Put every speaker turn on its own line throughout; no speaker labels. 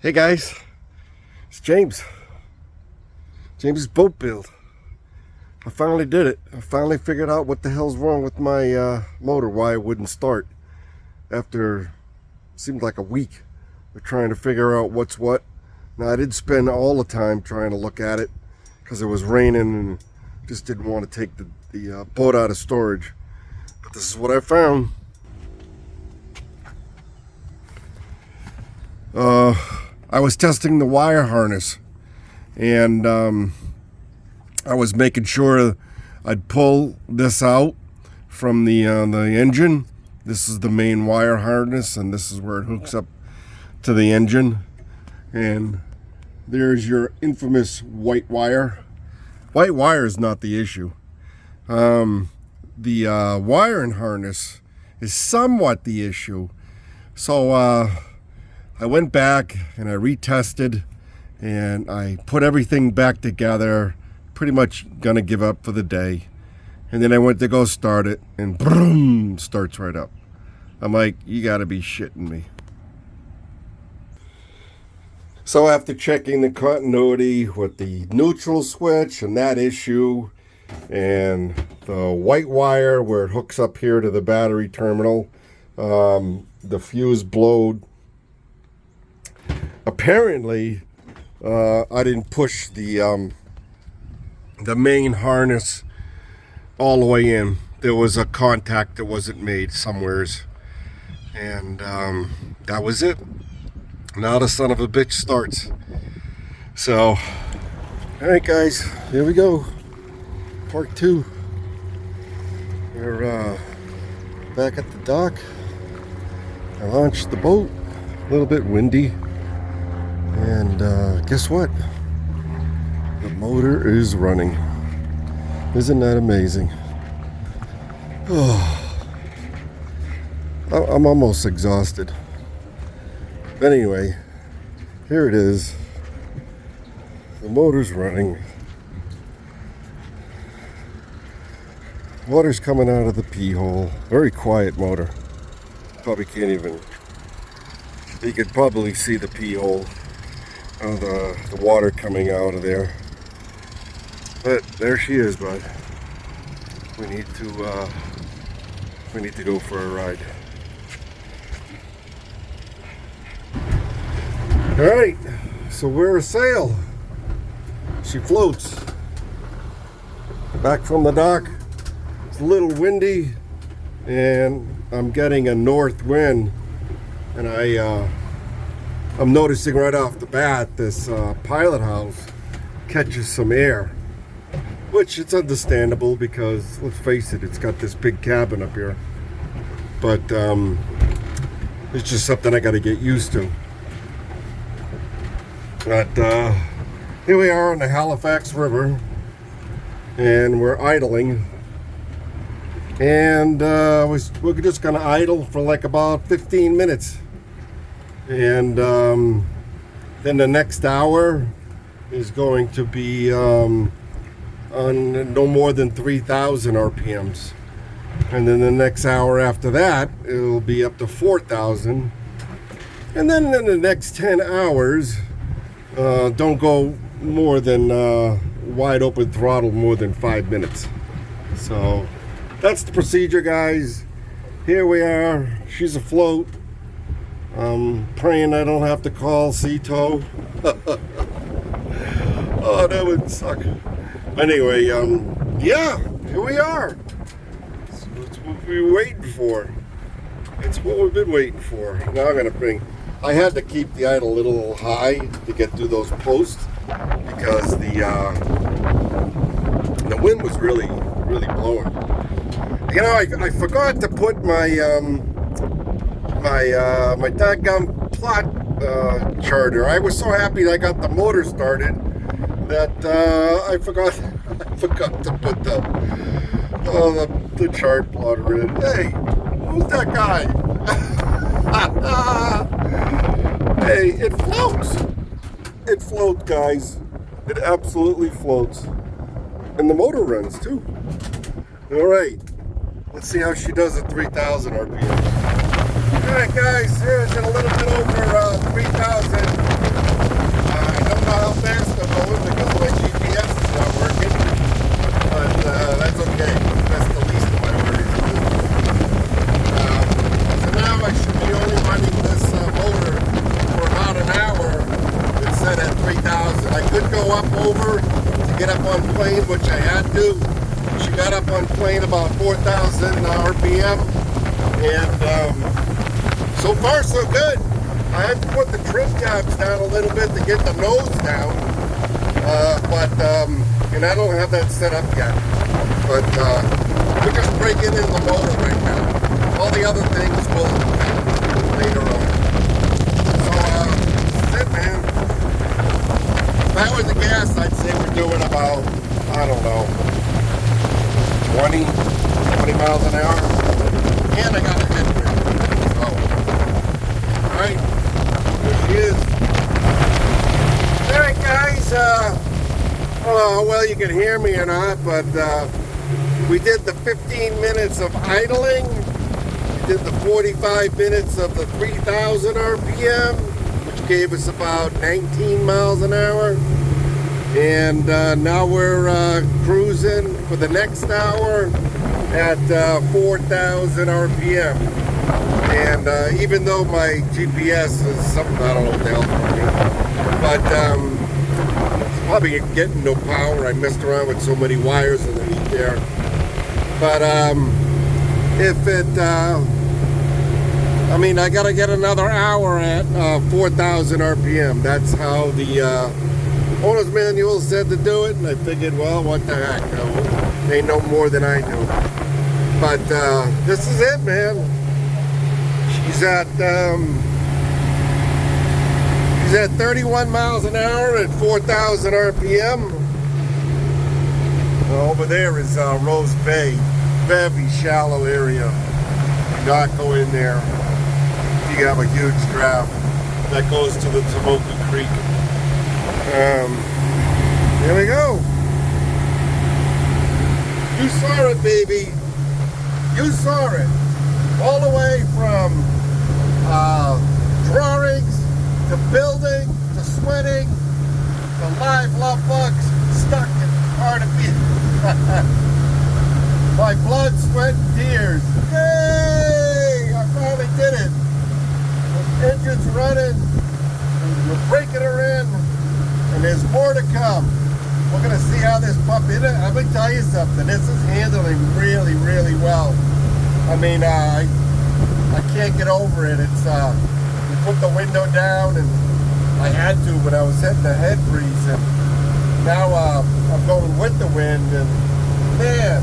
Hey guys, it's James. James's boat build. I finally did it. I finally figured out what the hell's wrong with my motor, why it wouldn't start. After, seemed like a week of trying to figure out what's what. Now I did spend all the time trying to look at it because it was raining and just didn't want to take the boat out of storage. But this is what I found. I was testing the wire harness, and I was making sure I'd pull this out from the engine. This is the main wire harness, and this is where it hooks up to the engine. And there's your infamous white wire. White wire is not the issue. The wiring harness is somewhat the issue. So I went back and I retested and I put everything back together, pretty much gonna give up for the day. And then I went to go start it and boom, starts right up. I'm like, you gotta be shitting me. So after checking the continuity with the neutral switch and that issue and the white wire where it hooks up here to the battery terminal, the fuse blowed. Apparently, I didn't push the main harness all the way in. There was a contact that wasn't made somewheres, and that was it. Now the son of a bitch starts. So, all right, guys, here we go. Part 2. We're back at the dock. I launched the boat. A little bit windy. And guess what? The motor is running. Isn't that amazing? Oh, I'm almost exhausted. But anyway, here it is. The motor's running. Water's coming out of the pee hole. Very quiet motor. Probably can't even. You could probably see the pee hole. The water coming out of there. But there she is, bud. We need to go for a ride. Alright, so we're a sail. She floats. Back from the dock. It's a little windy and I'm getting a north wind, and I'm noticing right off the bat this pilot house catches some air, which it's understandable because, let's face it, it's got this big cabin up here. But it's just something I got to get used to. But here we are on the Halifax River, and we're idling. And we're just going to idle for like about 15 minutes. And then the next hour is going to be on no more than 3,000 RPMs. And then the next hour after that, it'll be up to 4,000. And then in the next 10 hours, don't go more than wide open throttle more than 5 minutes. So that's the procedure, guys. Here we are. She's afloat. I'm praying I don't have to call Sea-Tow. Oh, that would suck. Anyway, yeah, here we are. It's what we were waiting for. It's what we've been waiting for. Now I'm gonna I had to keep the idle a little high to get through those posts because the wind was really blowing. You know, I forgot to put my my dadgum plot charter. I was so happy that I got the motor started that I forgot to put the chart plotter in. Hey, who's that guy? Hey, it floats. It floats, guys. It absolutely floats. And the motor runs too. All right. Let's see how she does at 3,000 RPM. Alright guys, here's at a little bit over 3,000. did go up over to get up on plane, which I had to. She got up on plane about 4,000 RPM, and so far so good. I had to put the trim tabs down a little bit to get the nose down, and I don't have that set up yet. But we're just breaking in the motor right now. All the other things will later on. So that's it, man. If I was the gas, I'd say we're doing about, I don't know, 20 miles an hour. And I got a headwind. So, alright, there she is. Alright guys, I don't know how well you can hear me or not, but we did the 15 minutes of idling. We did the 45 minutes of the 3,000 RPM, which gave us about 19 miles an hour. And now we're cruising for the next hour at 4,000 RPM. And even though my GPS is something, I don't know what the hell it's doing, but it's probably getting no power. I messed around with so many wires underneath there. But if it, I mean, I gotta get another hour at 4,000 RPM. That's how the owner's manual said to do it, and I figured, well, what the heck, they know more than I do. But this is it, man. She's at 31 miles an hour at 4,000 RPM. Over there is Rose Bay, very shallow area. Do not go in there. You have a huge draft that goes to the Tomoka Creek. Here we go. You saw it, baby. You saw it. All the way from drawings to building to sweating to live love bugs stuck in part of me. My blood, sweat, and tears. Yay! I finally did it. The engine's running. We're breaking her in. And there's more to come. We're going to see how this puppy, I'm going to tell you something. This is handling really, really well. I mean, I can't get over it. It's, we put the window down, and I had to when I was hitting the head breeze. And now I'm going with the wind, and man,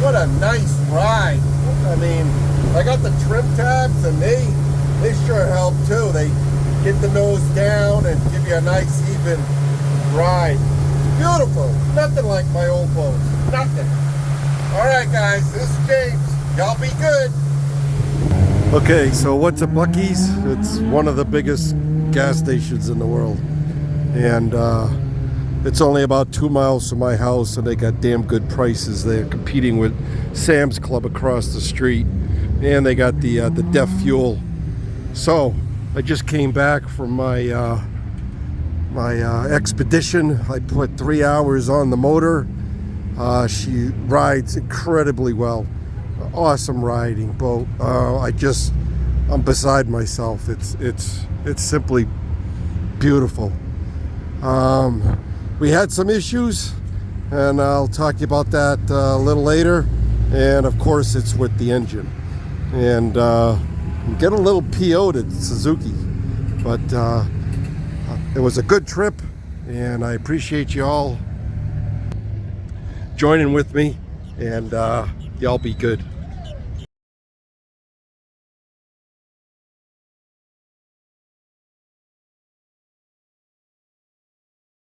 what a nice ride. I mean, I got the trim tabs, and they sure help too. They get the nose down and give you a nice even ride. Beautiful. Nothing like my old boat. Nothing. Alright guys, this is James. Y'all be good. Okay, so what's at Buc-ee's? It's one of the biggest gas stations in the world. And it's only about 2 miles from my house, and they got damn good prices. They're competing with Sam's Club across the street. And they got the DEF fuel. So I just came back from my expedition. I put 3 hours on the motor. She rides incredibly well. Awesome riding boat. I'm beside myself. It's simply beautiful. We had some issues, and I'll talk to you about that a little later. And of course, it's with the engine. And get a little PO'd at Suzuki, but it was a good trip, and I appreciate you all joining with me, and y'all be good.